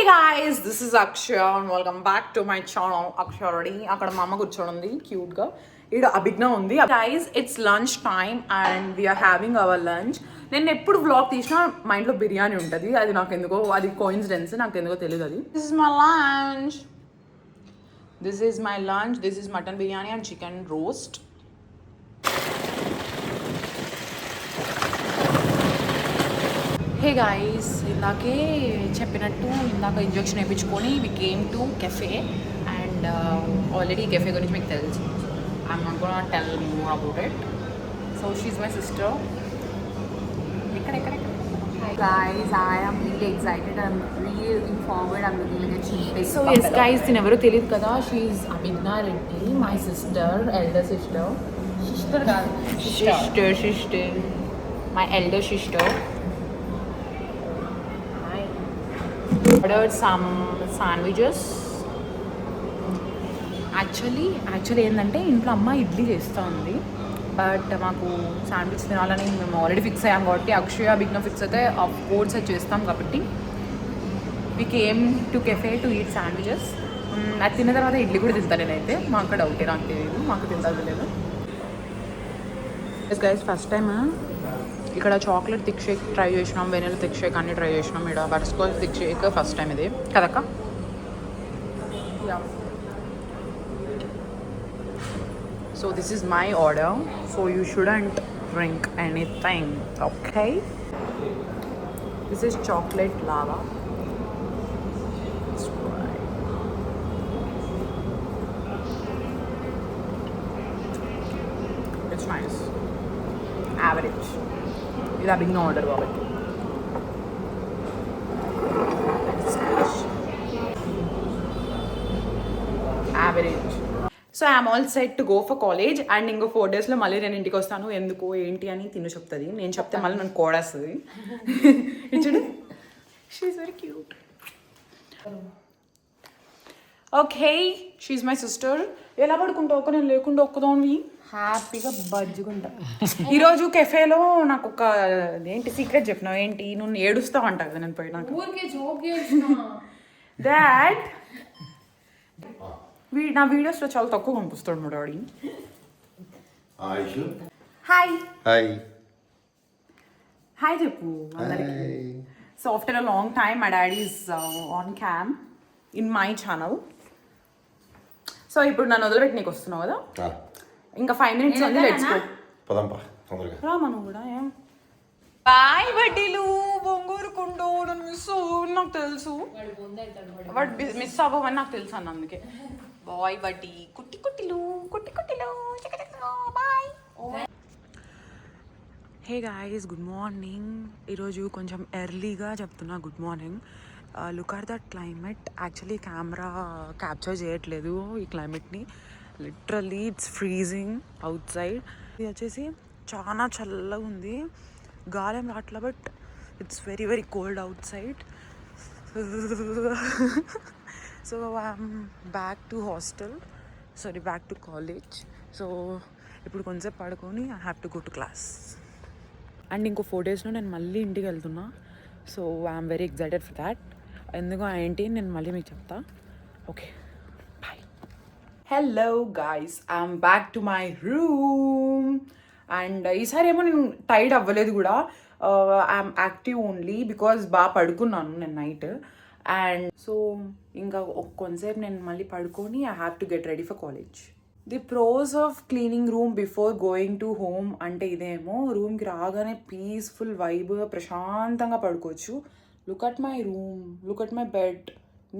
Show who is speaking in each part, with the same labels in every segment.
Speaker 1: Hey guys, this is Akshaya and welcome back to my channel. Akshaya already అక్కడ మా అమ్మ కూర్చొని ఉంది క్యూట్ గా. ఇక్కడ అభిజ్ఞ ఉంది. Guys, it's lunch time and we are having our lunch. నేను ఎప్పుడు వ్లాగ్ తీసినా మా ఇంట్లో బిర్యానీ ఉంటుంది. అది నాకు ఎందుకో అది కోఇన్సిడెన్స్, నాకు ఎందుకో తెలియదు అది. This is my lunch. This is my lunch. This is mutton biryani and chicken roast. Hey guys, ఇందాకే చెప్పినట్టు ఇందాక ఇంజెక్షన్ వేయించుకొని we came to cafe and already cafe గురించి మీకు తెలుసు. I'm not gonna tell more about it. So she's my sister. ఎక్కడ guys, I am really excited. I'm really looking forward. I'm looking like a cheap. So yes guys, దీని ఎవరో తెలియదు కదా, she is Abhigna Reddy, my sister, elder sister కాదు, sister my elder sister. Ordered some sandwiches. Actually ఏంటంటే ఇంట్లో అమ్మ ఇడ్లీ చేస్తూ ఉంది, బట్ మాకు శాండ్విచ్ తినాలని మేము ఆల్రెడీ ఫిక్స్ అయ్యాం కాబట్టి, అక్షయ అభిజ్ఞ ఫిక్స్ అయితే ఆఫ్ కోర్స్ అది చేస్తాం కాబట్టి we came to cafe to eat sandwiches. అది తిన్న తర్వాత ఇడ్లీ కూడా తింటాను నేనైతే, మాకు డౌటే, నాకు తెలియదు, మాకు తింటాను లేదు. గైస్ ఫస్ట్ టైం ఇక్కడ చాక్లెట్ థిక్ షేక్ ట్రై చేసినాం, వెనిలా థిక్ షేక్ అన్నీ ట్రై చేసినాం. ఇక్కడ butterscotch thick shake first time ఇది కదక్క. So this is my order. So you shouldn't drink anything, okay? This is chocolate lava. It's nice, average. ఇది అభిజ్ఞ order కాబట్టి average. So I'm all set to go for college and ఇంకో 4 daysలో మళ్ళీ నేను ఇంటికి వస్తాను. ఎందుకు ఏంటి అని తిను చెప్తుంది, నేను చెప్తే మళ్ళీ నన్ను కోడేస్తుంది. ఇచ్చుడు, she's very cute. Okay, she's my sister. ఎలా పడుకుంటావు ఒక, నేను లేకుండా ఒక్కదాన్ని హ్యాపీగా బజ్జుకుంటా. ఈరోజు కెఫేలో నాకు ఒక ఏంటి సీక్రెట్ చెప్పినావు, ఏంటి నువ్వు ఏడుస్తావు అంట కదా నేను పోయినాక. డాడ్ నా వీడియోస్లో చాలా తక్కువ పంపిస్తాడు మా డాడీ. హాయ్ హాయ్ చెప్పు అందరికి. So after a long time my daddy is on cam in my channel. So ఇప్పుడు నన్ను వదిలిపెట్టి నీకు వస్తున్నావు కదా, ఇంకా 5 minutes ఉంది, లెట్స్ గో. రామను కూడా ఏం బాయ్ బడ్డీలు బొంగూరు కుండు నన్ను మిస్ నాకు తెలుసు, వాడు మిస్ అవ్వమని నాకు తెలుసు అన్న, అందుకే బాయ్ బడ్డీ. కుట్టిలు boy. Hey guys, good morning. ఈరోజు కొంచెం ఎర్లీగా చెప్తున్నా good morning. Look at that climate. Actually camera capture చేయట్లేదు ఈ క్లైమేట్ని. Literally it's freezing outside. ఇది వచ్చేసి చాలా చల్లగా ఉంది, గాలేం రాట్లా, but it's very very cold outside. So I'm back to hostel, back to college. So ఇప్పుడు కొంచెంసేపు పడుకొని I have to go to class. And ఇంకో 4 daysలో నేను మళ్ళీ ఇంటికి వెళ్తున్నా. So I'm very excited for that. ఎందుకు ఏంటి నేను మళ్ళీ మీకు చెప్తా. Okay, bye. Hello guys, I'm back to my room. And ఈసారి ఏమో నేను టైర్డ్ అవ్వలేదు కూడా, ఐఎమ్ యాక్టివ్ ఓన్లీ బికాజ్ బాగా పడుకున్నాను నేను నైట్. అండ్ సో ఇంకా కొంతసేపు నేను మళ్ళీ పడుకొని I have to get ready for college. The pros of cleaning room before going to home అంటే ఇదేమో, రూమ్కి రాగానే పీస్ఫుల్ వైబ్, ప్రశాంతంగా పడుకోవచ్చు. Look at my room, look at my bed,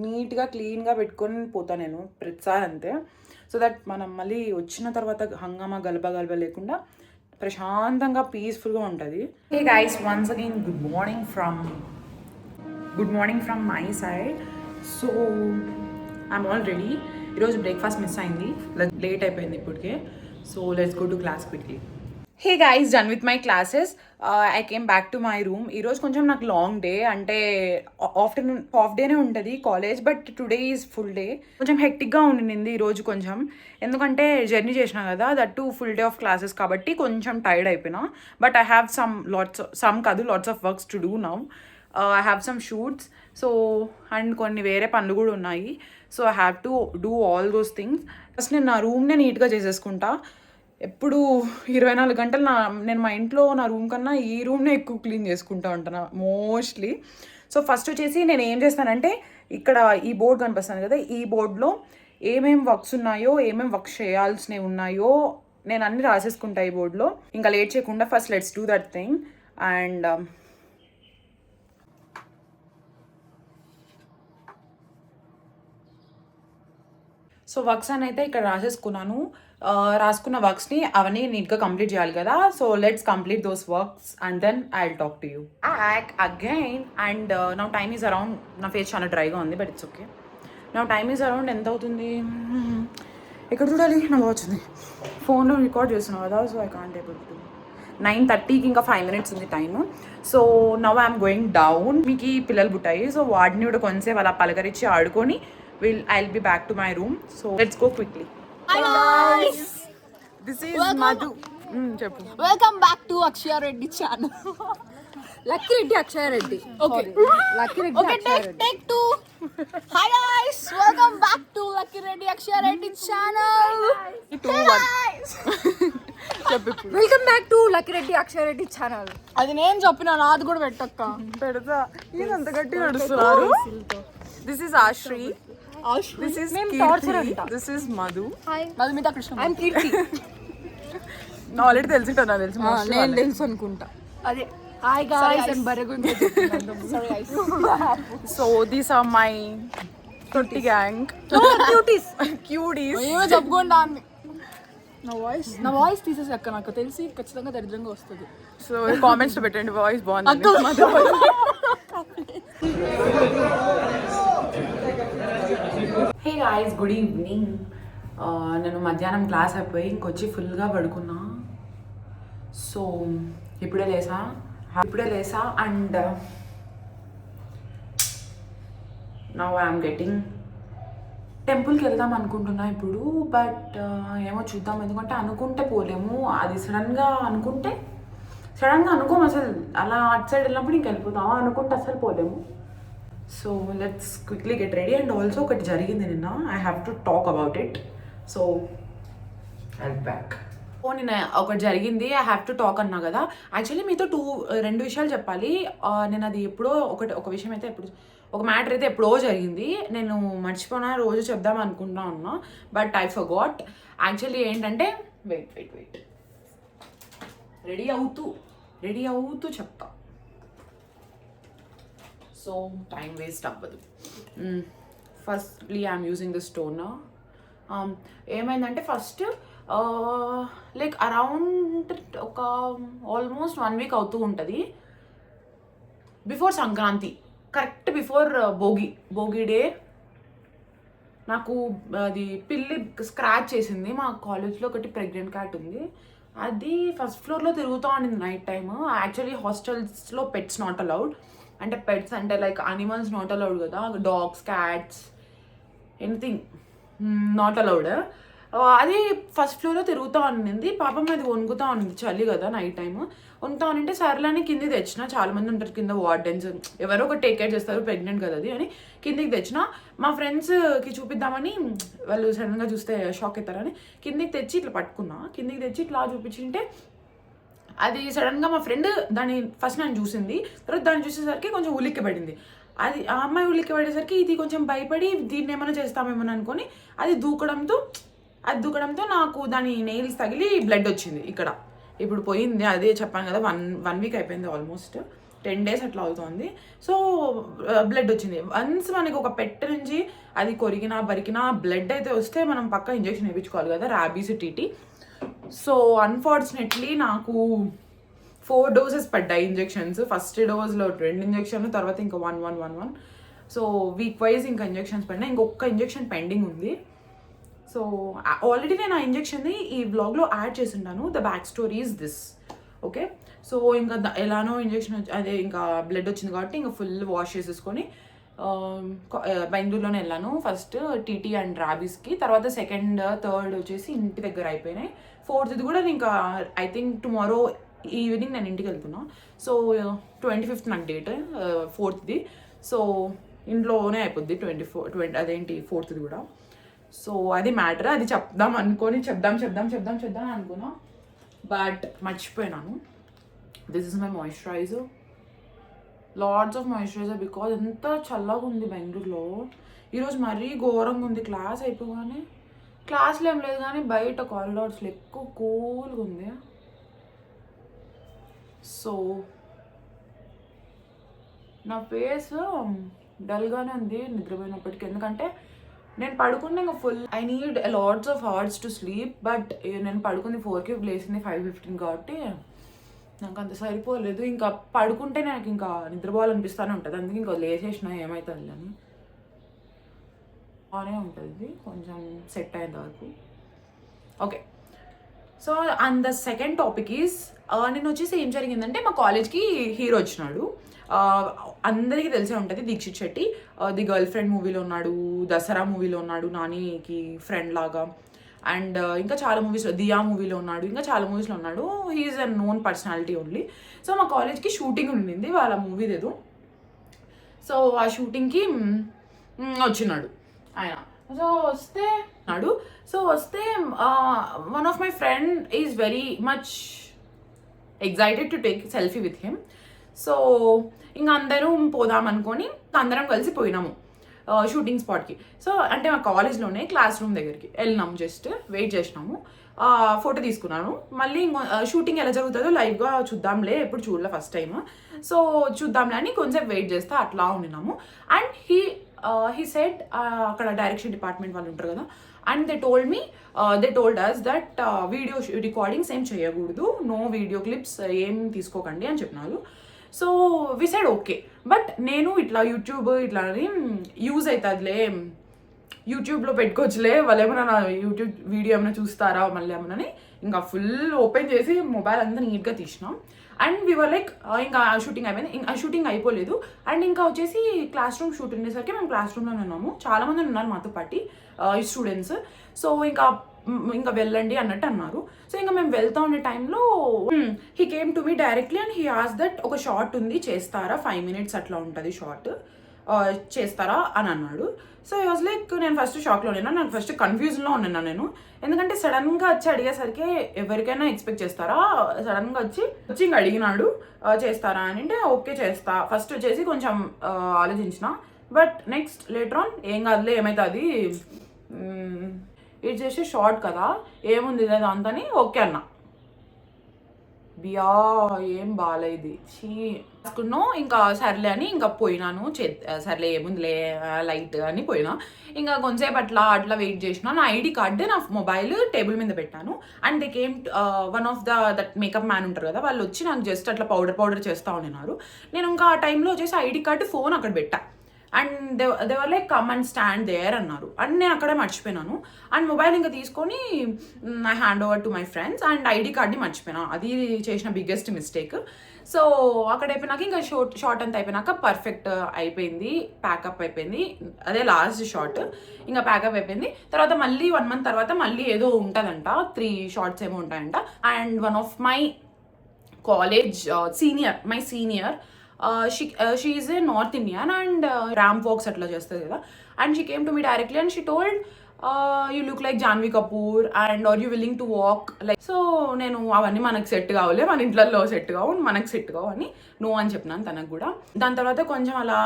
Speaker 1: నీట్గా క్లీన్గా పెట్టుకొని పోతాను నేను ప్రతిసారి అంతే. సో దట్ మనం మళ్ళీ వచ్చిన తర్వాత హంగామా గలబ లేకుండా ప్రశాంతంగా పీస్ఫుల్గా ఉంటుంది. Hey guys, once again good morning from my side. So I'm all ready. ఈరోజు బ్రేక్ఫాస్ట్ మిస్ అయింది, లేట్ అయిపోయింది ఇప్పటికే. So let's go to class quickly. Hey guys, done with my classes. I came back to my room. ఈరోజు కొంచెం నాకు long day, అంటే afternoon half డేనే ఉంటుంది college, but today is full day. కొంచెం హెక్టిక్గా ఉండింది ఈరోజు కొంచెం, ఎందుకంటే జర్నీ చేసినా కదా, that to full day of classes కాబట్టి కొంచెం టైర్డ్ అయిపోయినా. But I have lots of works to do now. I have some shoots. So and కొన్ని వేరే పనులు కూడా ఉన్నాయి. So I have to do all those things. First నేను నా రూమ్నే నీట్గా చేసేసుకుంటా. ఎప్పుడు 24 గంటలు నేను మా ఇంట్లో నా రూమ్ కన్నా ఈ రూమ్నే ఎక్కువ క్లీన్ చేసుకుంటా ఉంటాను మోస్ట్లీ. సో ఫస్ట్ వచ్చేసి నేను ఏం చేస్తానంటే, ఇక్కడ ఈ బోర్డ్ కనిపిస్తాను కదా, ఈ బోర్డ్లో ఏమేం వర్క్స్ ఉన్నాయో, ఏమేం వర్క్స్ చేయాల్సినవి ఉన్నాయో నేను అన్నీ రాసేసుకుంటా ఈ బోర్డ్లో. ఇంకా లేట్ చేయకుండా first let's do that thing. And so works అని అయితే ఇక్కడ రాసేసుకున్నాను. రాసుకున్న వర్క్స్ని అవన్నీ నీట్గా కంప్లీట్ చేయాలి కదా. So let's complete those works and then I will talk to you again. And నా టైమ్ ఈజ్ అరౌండ్, నా ఫేస్ చాలా డ్రైగా ఉంది బట్ ఇట్స్ ఓకే. నా టైమ్ ఈజ్ అరౌండ్ ఎంత అవుతుంది, ఎక్కడ చూడాలి, నా వాచ్ ఉంది, ఫోన్లో రికార్డ్ చేస్తున్నావు కదా. So I can't able to. 9:30కి ఇంకా 5 minutes ఉంది time. So now I'm going down. మీకు ఈ పిల్లలు పుట్టాయి, సో వాడిని కూడా కొంచెం అలా పలకరించి ఆడుకొని I'll be back to my room. So let's go quickly.
Speaker 2: Hi guys.
Speaker 1: This is Madhu. Cheppu.
Speaker 2: Welcome back to Akshaya Reddy channel.
Speaker 3: Lucky Reddy Akshaya Reddy.
Speaker 2: Okay.
Speaker 3: Lucky Reddy
Speaker 2: Okay,
Speaker 3: Akshaya Reddy.
Speaker 2: take 2. Hi guys. Welcome back to Lucky Reddy Akshaya Reddy channel.
Speaker 1: 2 1. Cheppu.
Speaker 3: Welcome back to Lucky Reddy Akshaya Reddy channel.
Speaker 2: అది నేను చెప్పినా నాది కూడా పెట్టక్క.
Speaker 1: పెడతా. ఇదంత గట్టిగా నడుస్తున్నారు. This is Ashri. This is Kirti. This is Madhu.
Speaker 3: Hi.
Speaker 2: Madhumitha Krishna.
Speaker 3: I'm Kirti.
Speaker 1: నా ఆల్రెడీ తెలిసింటా తెలుసు.
Speaker 3: నేను తెలుసు అనుకుంటా. అదే హాయ్ గాయ్స్ అండ్ బరగుంటే
Speaker 2: Sorry guys.
Speaker 1: So these are my Tutti gang.
Speaker 3: Cuties.
Speaker 1: Cuties.
Speaker 2: ఏమో చెప్పుకోండి అన్ని. నా వాయిస్ తీసేసి అక్క, నాకు తెలిసి ఖచ్చితంగా దరిద్రంగా వస్తుంది.
Speaker 1: సో కామెంట్స్ లో పెట్టండి వాయిస్ బాగుంది. హే గాయ్స్, గుడ్ ఈవినింగ్. నేను మధ్యాహ్నం క్లాస్ అయిపోయి ఇంకొచ్చి ఫుల్గా పడుకున్నా. సో ఇప్పుడే లేసా అండ్ నౌ ఐఎమ్ గెటింగ్ టెంపుల్కి వెళ్దాం అనుకుంటున్నా ఇప్పుడు. బట్ ఏమో చూద్దాం, ఎందుకంటే అనుకుంటే పోలేము. అది సడన్గా అనుకోము అసలు. అలా అటు సైడ్ వెళ్ళినప్పుడు ఇంక వెళ్ళిపోతాం, అనుకుంటే అసలు పోలేము. So let's quickly get ready. And also ఒకటి జరిగింది నిన్న, I have to talk about it. So I'll back. నిన్న ఒకటి జరిగింది, ఐ హ్యావ్ టు టాక్ అన్నా కదా. యాక్చువల్లీ మీతో 2 విషయాలు చెప్పాలి. నేను అది ఎప్పుడో ఒక విషయం అయితే ఒక మ్యాటర్ అయితే ఎప్పుడో జరిగింది. నేను మర్చిపోయినా, రోజు చెప్దాం అనుకుంటా ఉన్నా, బట్ ఐ ఫర్గాట్. యాక్చువల్లీ ఏంటంటే, వెయిట్ రెడీ అవుతూ చెప్తా. సో టైం వేస్ట్ అవ్వదు. Firstly I'm using this toner. ఏమైందంటే ఫస్ట్ లైక్ అరౌండ్ ఒక ఆల్మోస్ట్ 1 week అవుతూ ఉంటుంది. Before Sankranti, correct before Bhogi day, నాకు అది పిల్లి స్క్రాచ్ చేసింది. మా కాలేజ్లో ఒకటి ప్రెగ్నెంట్ క్యాట్ ఉంది, అది ఫస్ట్ ఫ్లోర్లో తిరుగుతూ ఉండింది నైట్ టైమ్. యాక్చువల్లీ హాస్టల్స్లో పెట్స్ నాట్ అలౌడ్. అంటే పెట్స్ అంటే లైక్ అనిమల్స్ నాట్ అలౌడ్ కదా, dogs, cats, anything not allowed. అది ఫస్ట్ ఫ్లోర్లో తిరుగుతూ ఉండింది. పాపం అది వణుకుతూ ఉండింది, చలి కదా నైట్ టైమ్. వణుకుతూ ఉంటే సర్లని కిందికి తెచ్చిన. చాలామంది ఉంటారు కింద, వార్డెన్స్ ఎవరో ఒక టేక్ కేర్ చేస్తారు, ప్రెగ్నెంట్ కదా అది అని కిందికి తెచ్చిన. మా ఫ్రెండ్స్కి చూపిద్దామని, వాళ్ళు సడన్గా చూస్తే షాక్ అవుతారని కిందికి తెచ్చి ఇట్లా పట్టుకున్నా. కిందికి తెచ్చి ఇట్లా చూపించింటే అది సడన్గా మా ఫ్రెండ్ దాన్ని ఫస్ట్ నన్ను చూసింది, తర్వాత దాన్ని చూసేసరికి కొంచెం ఉలిక్కి పడింది. అది ఆ అమ్మాయి ఉలిక్కి పడేసరికి ఇది కొంచెం భయపడి దీన్ని ఏమైనా చేస్తామేమో అనుకొని అది దూకడంతో నాకు దాని నెయిల్స్ తగిలి బ్లడ్ వచ్చింది ఇక్కడ. ఇప్పుడు పోయింది, అదే చెప్పాను కదా, 1 week అయిపోయింది, ఆల్మోస్ట్ 10 days అట్లా అవుతుంది. సో బ్లడ్ వచ్చింది. వన్స్ మనకి ఒక పెట్ నుంచి అది బరికినా బ్లడ్ అయితే వస్తే మనం పక్క ఇంజెక్షన్ వేయించుకోవాలి కదా, ర్యాబీస్, టీటీ. సో అన్ఫార్చునేట్లీ నాకు 4 doses పడ్డాయి ఇంజెక్షన్స్. ఫస్ట్ డోస్లో 2 ఇంజెక్షన్లు, తర్వాత ఇంకా 1. సో వీక్ వైజ్ ఇంకా ఇంజెక్షన్స్ పడినాయి. ఇంకొక ఇంజెక్షన్ పెండింగ్ ఉంది. సో ఆల్రెడీ నేను ఆ ఇంజెక్షన్ని ఈ బ్లాగ్లో యాడ్ చేసి ఉంటాను. The back story is this. Okay, so ఇంకా ఎలానో ఇంజెక్షన్ అదే ఇంకా బ్లడ్ వచ్చింది కాబట్టి ఇంకా ఫుల్ వాష్ చేసేసుకొని బెంగళూరులోనే వెళ్ళాను. ఫస్ట్ టీటీ అండ్ ర్యాబీస్కి, తర్వాత 2nd, 3rd వచ్చేసి ఇంటి దగ్గర అయిపోయినాయి. 4th కూడా ఇంకా ఐ థింక్ టుమారో ఈవినింగ్ నేను ఇంటికి వెళ్తున్నా. సో 25th నాకు డేట్, 4th. సో ఇంట్లోనే అయిపోద్ది 24 అదేంటి 4th కూడా. సో అది మ్యాటర్, అది చెప్దాం అనుకున్నా, బట్ మర్చిపోయినాను. This is my moisturiser, lots of moisturiser, because ఎంత చల్లగా ఉంది బెంగళూరులో. ఈరోజు మరీ ఘోరంగా ఉంది. క్లాస్ అయిపోగానే, క్లాస్లో ఏం లేదు కానీ బయట కారిడార్స్లో ఎక్కువ కూల్గా ఉంది. సో నా ఫేస్ డల్గానే ఉంది నిద్రపోయినప్పటికీ, ఎందుకంటే నేను పడుకున్నా ఇంకా full I need lots of hours to sleep. But నేను పడుకుంది 4కి, లేచింది 5:15 కాబట్టి నాకు అంత సరిపోలేదు. ఇంకా పడుకుంటే నాకు ఇంకా నిద్రపోవాలనిపిస్తూనే ఉంటుంది, అందుకే ఇంకా లేచేసిన ఏమవుతుంది అని. బాగానే ఉంటుంది కొంచెం సెట్ అయ్యేంత వరకు. Okay, so and the second topic is, నేను వచ్చేసి ఏం జరిగిందంటే మా కాలేజ్కి హీరో వచ్చినాడు. అందరికీ తెలిసే ఉంటుంది, Dikshit Shetty. The girlfriend మూవీలో ఉన్నాడు, దసరా మూవీలో ఉన్నాడు నానికి ఫ్రెండ్ లాగా, అండ్ ఇంకా చాలా మూవీస్లో, దియా మూవీలో ఉన్నాడు, ఇంకా చాలా మూవీస్లో ఉన్నాడు. He's a known personality only. So మా కాలేజ్కి షూటింగ్ ఉండింది వాళ్ళ మూవీదేదో. సో ఆ షూటింగ్కి వచ్చినాడు ఆయన. సో వస్తే one of my friend is very much excited to take selfie with him. So ఇంకా అందరం పోదాం అనుకొని అందరం కలిసి పోయినాము షూటింగ్ స్పాట్కి. సో అంటే మా కాలేజ్లోనే క్లాస్ రూమ్ దగ్గరికి వెళ్ళినాము, జస్ట్ వెయిట్ చేసినాము, ఫోటో తీసుకున్నాను. మళ్ళీ షూటింగ్ ఎలా జరుగుతుందో లైవ్గా చూద్దాంలే, ఎప్పుడు చూడలే ఫస్ట్ టైం, సో చూద్దాంలే అని కొంచెం వెయిట్ చేస్తే అట్లా ఉండినాము. అండ్ he said అక్కడ డైరెక్షన్ డిపార్ట్మెంట్ వాళ్ళు ఉంటారు కదా, and they told us that video recordings ఏం చేయకూడదు, నో వీడియో క్లిప్స్ ఏం తీసుకోకండి అని చెప్పినారు. So we said okay. But నేను ఇట్లా యూట్యూబ్ ఇట్లా యూజ్ అవుతుందిలే, యూట్యూబ్లో పెట్టుకోవచ్చులే, వాళ్ళు ఏమైనా నా యూట్యూబ్ వీడియో ఏమైనా చూస్తారా మళ్ళీ ఏమన్నా, ఇంకా ఫుల్ ఓపెన్ చేసి మొబైల్ అంతా నీట్గా తీసినాం. అండ్ వీవర్ లైక్ ఇంకా షూటింగ్ అయిపోయింది, ఇంకా షూటింగ్ అయిపోలేదు. అండ్ ఇంకా వచ్చేసి క్లాస్ రూమ్ షూట్ ఉండేసరికి మేము క్లాస్ రూమ్లోనే ఉన్నాము, చాలామంది ఉన్నారు మాతో పాటు ఈ స్టూడెంట్స్. సో ఇంకా వెళ్ళండి అన్నట్టు అన్నారు. సో ఇంకా మేము వెళ్తా ఉండే టైంలో he came to me directly and he ఆస్ దట్ ఒక షార్ట్ ఉంది చేస్తారా, 5 minutes అట్లా ఉంటుంది షార్ట్, చేస్తారా అని అన్నాడు. సో ఐ వాజ్ లైక్, నేను ఫస్ట్ షాక్లో ఉన్నా, నాకు ఫస్ట్ కన్ఫ్యూజన్లో ఉన్నాను నేను, ఎందుకంటే సడన్గా వచ్చి అడిగేసరికి ఎవరికైనా ఎక్స్పెక్ట్ చేస్తారా, సడన్గా వచ్చి ఇంకా అడిగినాడు చేస్తారా అని. అంటే ఓకే చేస్తా ఫస్ట్ వచ్చేసి కొంచెం ఆలోచించిన, బట్ నెక్స్ట్ లేటర్ ఆన్ ఏం కాదులే ఏమవుతుంది, ఇది చేసి షార్ట్ కదా ఏముంది దాంతోని ఓకే అన్నా. బియా ఏం బాగాలేదు చేసుకున్నావు, ఇంకా సర్లే అని ఇంకా పోయినాను. సర్లే ఏముందిలే లైట్ అని పోయినా. ఇంకా కొంతసేపు అట్లా వెయిట్ చేసిన. నా ఐడి కార్డు నా మొబైల్ టేబుల్ మీద పెట్టాను. And they came one of that makeup man ఉంటారు కదా, వాళ్ళు వచ్చి నాకు జస్ట్ అట్లా పౌడర్ చేస్తూ ఉన్నారు. నేను ఇంకా ఆ టైంలో వచ్చేసి ఐడి కార్డు ఫోన్ అక్కడ పెట్టా. And they were like come and stand there అన్నారు. అండ్ నేను అక్కడే మర్చిపోయినాను. అండ్ మొబైల్ ఇంకా తీసుకొని I hand over to my friends. And ID కార్డ్ని మర్చిపోయినా, అది చేసిన బిగ్గెస్ట్ మిస్టేక్. సో అక్కడ అయిపోయినాక ఇంకా షార్ట్ అంతా అయిపోయినాక పర్ఫెక్ట్ అయిపోయింది, ప్యాకప్ అయిపోయింది. అదే లాస్ట్ షార్ట్, ఇంకా ప్యాకప్ అయిపోయింది. తర్వాత మళ్ళీ 1 month తర్వాత మళ్ళీ ఏదో ఉంటుందంట, 3 shots ఏమో ఉంటాయంట. And one of my college my senior, she is a North Indian and ramp walks atla chestadi kada, and she came to me directly and she told, you look like Janvi Kapoor and are you willing to walk like. So నేను అవన్నీ మనకు set కావాలి, మన ఇంట్లో set కావు, మనకు set కావు అని నో అని చెప్పినాను తనకు కూడా. దాని తర్వాత కొంచెం అలా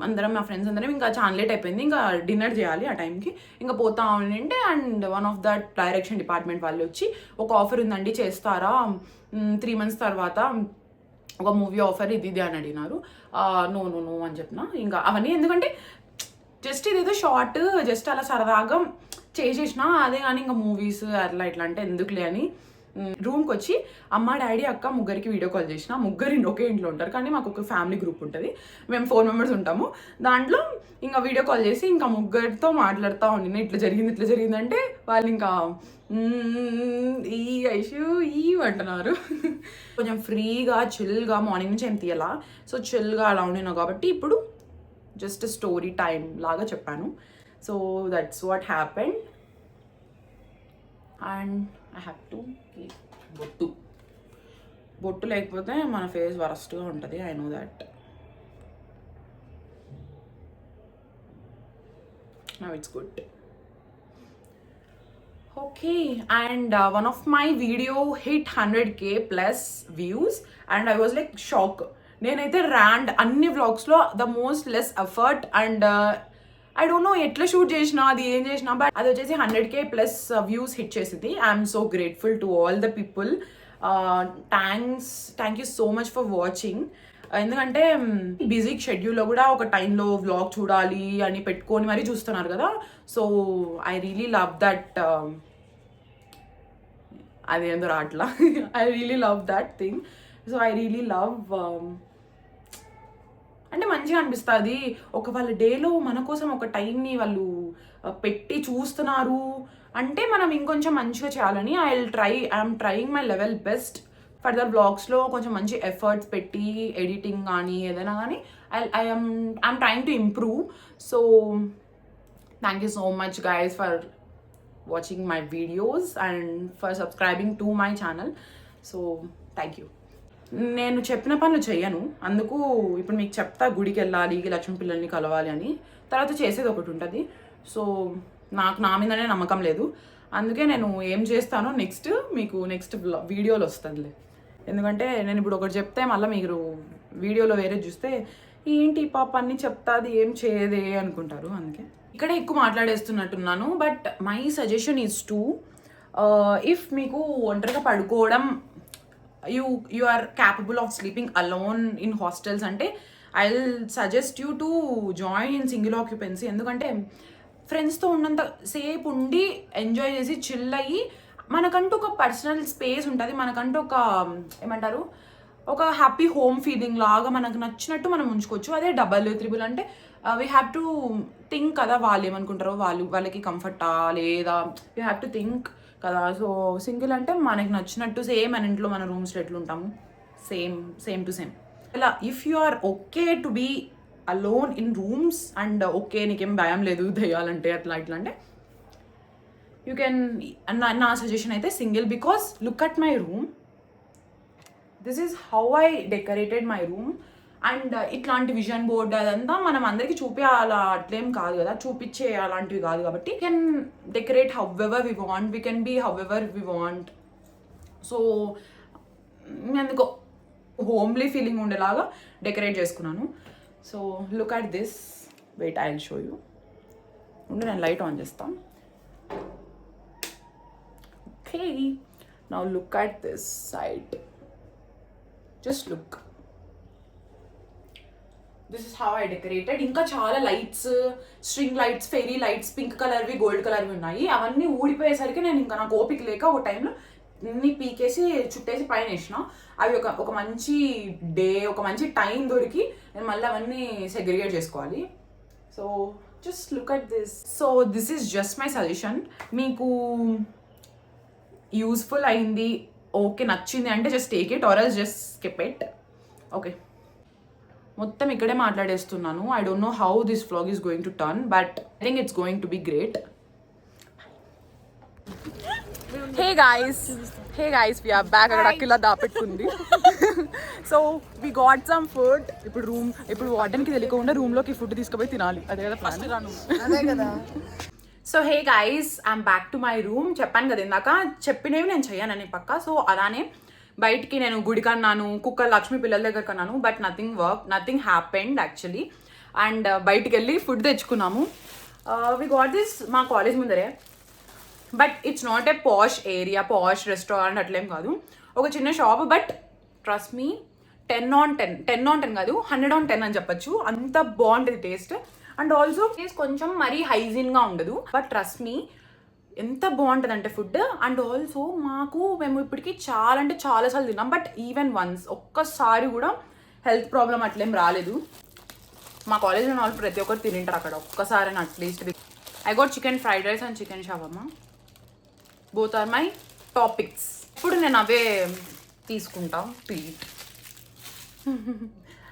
Speaker 1: అందరం మా ఫ్రెండ్స్ అందరం ఇంకా చాలా లేట్ అయిపోయింది, ఇంకా డిన్నర్ చేయాలి ఆ టైంకి, ఇంకా పోతా ఉంటే. And one of that direction department వాళ్ళు వచ్చి ఒక ఆఫర్ ఉందండి చేస్తారా 3 months తర్వాత ఒక మూవీ ఆఫర్ ఇది అని అడిగినారు. నో అని చెప్పిన. ఇంకా అవన్నీ ఎందుకంటే జస్ట్ ఇదేదో షార్ట్, జస్ట్ అలా సరదాగా చేసేసిన, అదే కానీ ఇంకా మూవీస్ అట్లా ఇట్లా అంటే ఎందుకులే అని రూమ్కి వచ్చి అమ్మ డాడీ అక్క ముగ్గురికి వీడియో కాల్ చేసిన. ముగ్గురు ఒకే ఇంట్లో ఉంటారు కానీ మాకు ఒక ఫ్యామిలీ గ్రూప్ ఉంటుంది, మేము 4 members ఉంటాము. దాంట్లో ఇంకా వీడియో కాల్ చేసి ఇంకా ముగ్గురితో మాట్లాడుతూ ఉండిన, ఇట్లా జరిగింది అంటే వాళ్ళు ఇంకా ఈ ఐషు అంటున్నారు. కొంచెం ఫ్రీగా చిల్గా మార్నింగ్ నుంచి ఏం తీయాలా, సో చిల్గా అలా ఉండినా కాబట్టి ఇప్పుడు జస్ట్ స్టోరీ టైం లాగా చెప్పాను. So that's what happened. And I have to keep bottu. బొట్టు లేకపోతే మన ఫేస్ వరస్ట్గా ఉంటుంది. I know that. Now it's good. Okay, and one of my video hit 100K plus views and I was like shock. నేనైతే అన్ని వ్లాగ్స్లో the most less effort and I don't know ఎట్లా shoot చేసినా, అది ఏం చేసినా, బట్ అది వచ్చేసి 100K ప్లస్ వ్యూస్ హిట్ చేసింది. I'm so grateful to all the people. Thank you so much for watching. ఎందుకంటే బిజీ షెడ్యూల్లో కూడా ఒక టైంలో వ్లాగ్ చూడాలి అని పెట్టుకొని మరీ చూస్తున్నారు కదా. So I really love that. అదేందో రాట్లా. I really love that thing. So I really love అంటే మంచిగా అనిపిస్తుంది. ఒక వాళ్ళ డేలో మన కోసం ఒక టైంని వాళ్ళు పెట్టి చూస్తున్నారు అంటే మనం ఇంకొంచెం మంచిగా చేయాలని I'm trying my level best. Further బ్లాగ్స్లో కొంచెం మంచి ఎఫర్ట్స్ పెట్టి ఎడిటింగ్ కానీ ఏదైనా కానీ I'm trying to improve. So thank you so much guys for watching my videos and for subscribing to my channel. So thank you. నేను చెప్పిన పనులు చెయ్యను, అందుకు ఇప్పుడు మీకు చెప్తా గుడికి వెళ్ళాలి, లక్ష్మీ పిల్లల్ని కలవాలి అని. తర్వాత చేసేది ఒకటి ఉంటుంది. సో నాకు నా మీదనే నమ్మకం లేదు, అందుకే నేను ఏం చేస్తానో మీకు నెక్స్ట్ వీడియోలో వస్తుందిలే. ఎందుకంటే నేను ఇప్పుడు ఒకటి చెప్తే మళ్ళీ మీరు వీడియోలో వేరే చూస్తే ఏంటి పాప అన్నీ చెప్తాది ఏం చేయదే అనుకుంటారు. అందుకే ఇక్కడే ఎక్కువ మాట్లాడేస్తున్నట్టున్నాను. But my suggestion is to if మీకు ఒంటరిగా పడుకోవడం you are capable of sleeping alone in hostels అంటే I'll suggest you to join in single occupancy. ఎందుకంటే ఫ్రెండ్స్తో ఉన్నంత సేపు ఉండి ఎంజాయ్ చేసి చిల్ అయ్యి మనకంటూ ఒక పర్సనల్ స్పేస్ ఉంటుంది, మనకంటూ ఒక ఏమంటారు ఒక హ్యాపీ హోమ్ ఫీలింగ్ లాగా మనకు నచ్చినట్టు మనం ఉంచుకోవచ్చు. అదే డబల్ త్రిబుల్ అంటే వీ హ్యావ్ టు థింక్ కదా, వాళ్ళు ఏమనుకుంటారో, వాళ్ళకి కంఫర్టా లేదా, యూ హ్యావ్ టు థింక్ కదా. సో సింగిల్ అంటే మనకి నచ్చినట్టు సేమ్ మన ఇంట్లో మన రూమ్స్లో ఎట్లుంటాము సేమ్ టు సేమ్ ఇలా. If you are okay to be alone in rooms and okay నీకేం భయం లేదు దయ్యాలంటే అట్లా ఇట్లా అంటే యూ కెన్. నా సజెషన్ అయితే single. Because look at my room, this is how I decorated my room. And ఇట్లాంటి విజన్ బోర్డ్ అదంతా మనం అందరికీ చూపించాలా అట్లేం కాదు కదా, చూపించే అలాంటివి కాదు. కాబట్టి we can decorate however we want, we can be however we want. So ఎందుకో హోమ్లీ ఫీలింగ్ ఉండేలాగా డెకరేట్ చేసుకున్నాను. So look at this. Wait I will show you. ఉండి నేను లైట్ ఆన్ చేస్తాను. Okay, now look at this side. Just look. This is how I decorated. ఇంకా చాలా lights, string lights, fairy lights, pink కలర్వి, gold కలర్వి ఉన్నాయి. అవన్నీ ఊడిపోయేసరికి నేను ఇంకా నాకు ఓపిక లేక ఒక టైంలో అన్ని పీకేసి చుట్టేసి పైన వేసిన. అవి ఒక మంచి డే, ఒక మంచి టైం దొరికి నేను మళ్ళీ అవన్నీ సెగ్రిగేట్ చేసుకోవాలి. So just look at this. So this is just my suggestion. మీకు యూస్ఫుల్ అయింది, ఓకే నచ్చింది అంటే just take it or else just skip it. Okay, మొత్తం ఇక్కడే మాట్లాడేస్తున్నాను. I don't know how this vlog is going to turn, but I think it's going to be great. Hey guys we are back. అక్కడ అక్కిలా దాపెట్టుకుంది. So we got some food. ఇప్పుడు వార్డెన్కి తెలియకుండా రూమ్లోకి ఫుడ్ తీసుకుపోయి తినాలి. అదే కదా ఫస్ట్ రాను.
Speaker 3: అదే కదా.
Speaker 1: So hey guys, I'm back to my room. చెప్పాను కదా ఇందాక, చెప్పినవి నేను చెయ్యానని పక్కా. సో అలానే బయటికి నేను గుడి కన్నాను, కుక్క లక్ష్మీ పిల్లల దగ్గర కన్నాను, but nothing happened actually. And బయటికి వెళ్ళి ఫుడ్ తెచ్చుకున్నాము. వి గాట్ దిస్ మా కాలేజ్ ముందరే. But it's not a posh area, posh restaurant అట్లేం కాదు, ఒక చిన్న shop. But trust me 10 on 10 కాదు 100 on 10 అని చెప్పచ్చు. అంత బాగుంటుంది టేస్ట్. అండ్ ఆల్సో టేస్ట్ కొంచెం మరీ హైజీన్గా ఉండదు, బట్ ట్రస్ట్ మీ ఎంత బాగుంటుంది అంటే ఫుడ్. అండ్ ఆల్సో మేము ఇప్పటికీ చాలా అంటే చాలాసార్లు తిన్నాం, బట్ ఈవెన్ వన్స్ ఒక్కసారి కూడా హెల్త్ ప్రాబ్లం అట్లేం రాలేదు. మా కాలేజ్లో వాళ్ళు ప్రతి ఒక్కరు తినింటారు అక్కడ ఒక్కసారి at least. I got chicken fried rice and chicken shawarma. Both are my top picks. ఇప్పుడు నేను అవే తీసుకుంటా టు ఈట్.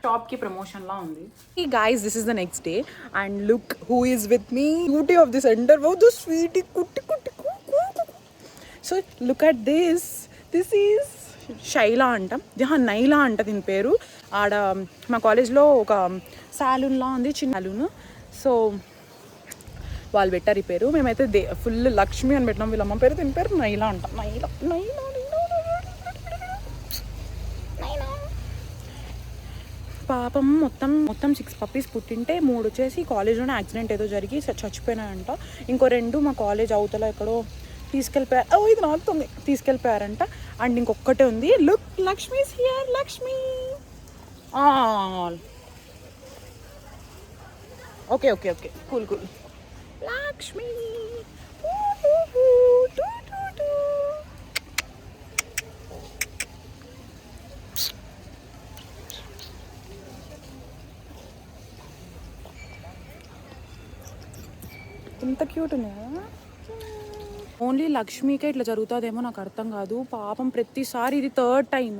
Speaker 1: షాప్కి ప్రమోషన్లా ఉంది.
Speaker 2: Hey guys, this is the next day and look who is with me. Beauty of the center. Wow, the sweetie kutti. So look at this. This is
Speaker 1: Shaila అంట, నైలా అంట దీని పేరు. ఆడ మా కాలేజ్లో ఒక సాలూన్లా ఉంది, చిన్న సాలూన్. సో వాళ్ళు పెట్టారు ఈ పేరు. మేమైతే ఫుల్ లక్ష్మి అని పెట్టినాం. వీళ్ళమ్మ పేరు, దీని పేరు నైలా అంట. నైలా నైలా పాపం మొత్తం 6 పప్పీస్ పుట్టింటే 3 వచ్చేసి కాలేజ్లోనే యాక్సిడెంట్ ఏదో జరిగి చచ్చిపోయినాయంట. ఇంకో 2 మా కాలేజ్ అవతల ఎక్కడో తీసుకెళ్ళిపోయారు. ఇది నాకుతుంది, తీసుకెళ్ళిపోయారంట. అండ్ ఇంకొక్కటే ఉంది. Look, Lakshmi is here. Lakshmi okay okay okay, cool cool. Lakshmi ఎంత క్యూట్ ఉంది కదా. ఓన్లీ లక్ష్మికే ఇట్లా జరుగుతుందేమో నాకు అర్థం కాదు. పాపం ప్రతిసారి ఇది 3rd టైం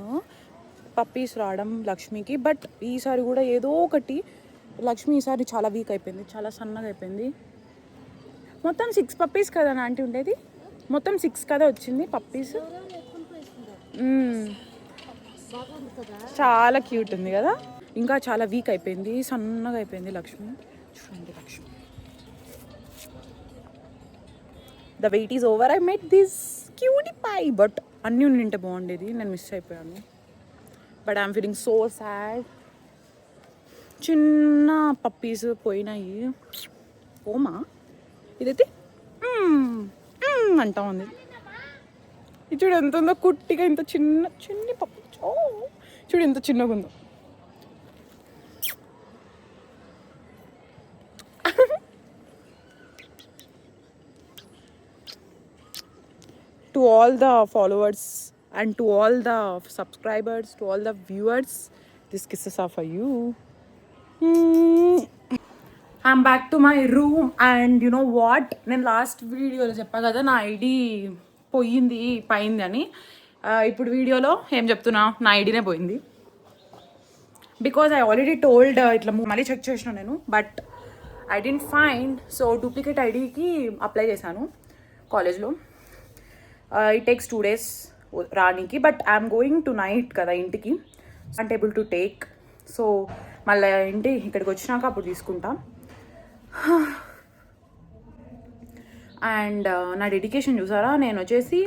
Speaker 1: పప్పీస్ రావడం లక్ష్మికి. బట్ ఈసారి కూడా ఏదో ఒకటి లక్ష్మి ఈసారి చాలా వీక్ అయిపోయింది, చాలా సన్నగా అయిపోయింది. మొత్తం 6 పప్పీస్ కదా నా ఆంటీ ఉండేది, మొత్తం 6 కదా వచ్చింది పప్పీస్. చాలా క్యూట్ ఉంది కదా. ఇంకా చాలా వీక్ అయిపోయింది, సన్నగా అయిపోయింది లక్ష్మి. చూడండి Lakshmi. The wait is over. I made this cutie pie. But అన్నీ ఉండింటే బాగుండేది, నేను మిస్ అయిపోయాను. But I'm feeling so sad. చిన్న పప్పీస్ పోయినాయి. ఓమా ఇదైతే అంటా ఉంది. ఇది చూడు ఎంత ఉందో కుట్టిగా, ఇంత చిన్ని పప్పి. చూడు ఎంత చిన్నగా ఉందో. To all the followers and to all the subscribers, to all the viewers, these kisses are for you. I'm back to my room and you know what? నేను లాస్ట్ వీడియోలో చెప్పా కదా నా ఐడి పోయింది అని. ఇప్పుడు వీడియోలో ఏం చెప్తున్నా, నా ఐడినే పోయింది. బికాజ్ ఐ ఆల్రెడీ టోల్డ్, ఇట్లా మళ్ళీ చెక్ చేసిన నేను. But I didn't find. So duplicate ఐడికి అప్లై చేశాను కాలేజ్లో. ఇట్ టేక్స్ 2 days రానికి. But I'm going tonight కదా ఇంటికి, not able to take. So మళ్ళీ ఇక్కడికి వచ్చినాక అప్పుడు తీసుకుంటా. అండ్ నా డెడికేషన్ చూసారా. నేను వచ్చేసి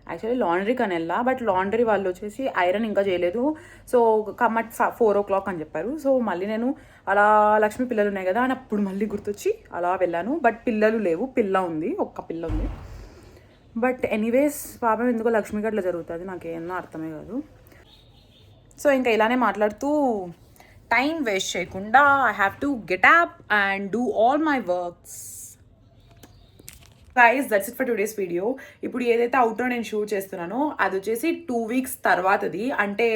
Speaker 1: యాక్చువల్లీ లాండ్రీకి అని వెళ్ళా, బట్ లాండ్రీ వాళ్ళు వచ్చేసి ఐరన్ ఇంకా చేయలేదు. సో కమ్మట్ 4 o'clock అని చెప్పారు. సో మళ్ళీ నేను అలా లక్ష్మి పిల్లలు ఉన్నాయి కదా అని అప్పుడు మళ్ళీ గుర్తొచ్చి అలా వెళ్ళాను. బట్ పిల్లలు లేవు, పిల్ల ఉంది, ఒక్క పిల్ల ఉంది. బట్ ఎనీవేస్ పాపం ఎందుకో లక్ష్మికి అట్లా జరుగుతుంది, నాకేమో అర్థమే కాదు. సో ఇంకా ఇలానే మాట్లాడుతూ టైం వేస్ట్ చేయకుండా I have to get up and do all my works. Guys, that's it for today's video. ఇప్పుడు ఏదైతే అవుట్డోర్ నేను షూట్ చేస్తున్నానో అది వచ్చేసి 2 weeks తర్వాతది. అంటే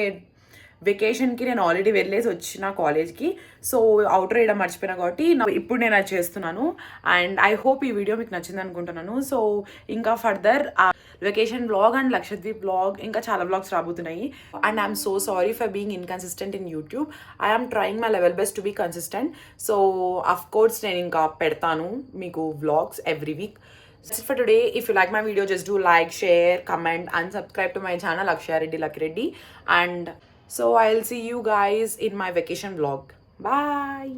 Speaker 1: వెకేషన్కి నేను ఆల్రెడీ వెళ్ళేసి వచ్చిన కాలేజ్కి. సో అవుట్డోర్ వేయడం మర్చిపోయినా కాబట్టి ఇప్పుడు నేను అది చేస్తున్నాను. అండ్ ఐ హోప్ ఈ వీడియో మీకు నచ్చింది అనుకుంటున్నాను. సో ఇంకా further vacation vlog and Lakshadweep vlog ఇంకా చాలా వ్లాగ్స్ రాబోతున్నాయి. And I'm so sorry for being inconsistent in YouTube. I'm trying my level best to be consistent. So of course నేను ఇంకా పెడతాను మీకు vlogs every week. That's it for today. If you like my video, just do like, share, comment and subscribe to my channel Akshaya Reddy Lucky Reddy. And so I'll see you guys in my vacation vlog. Bye.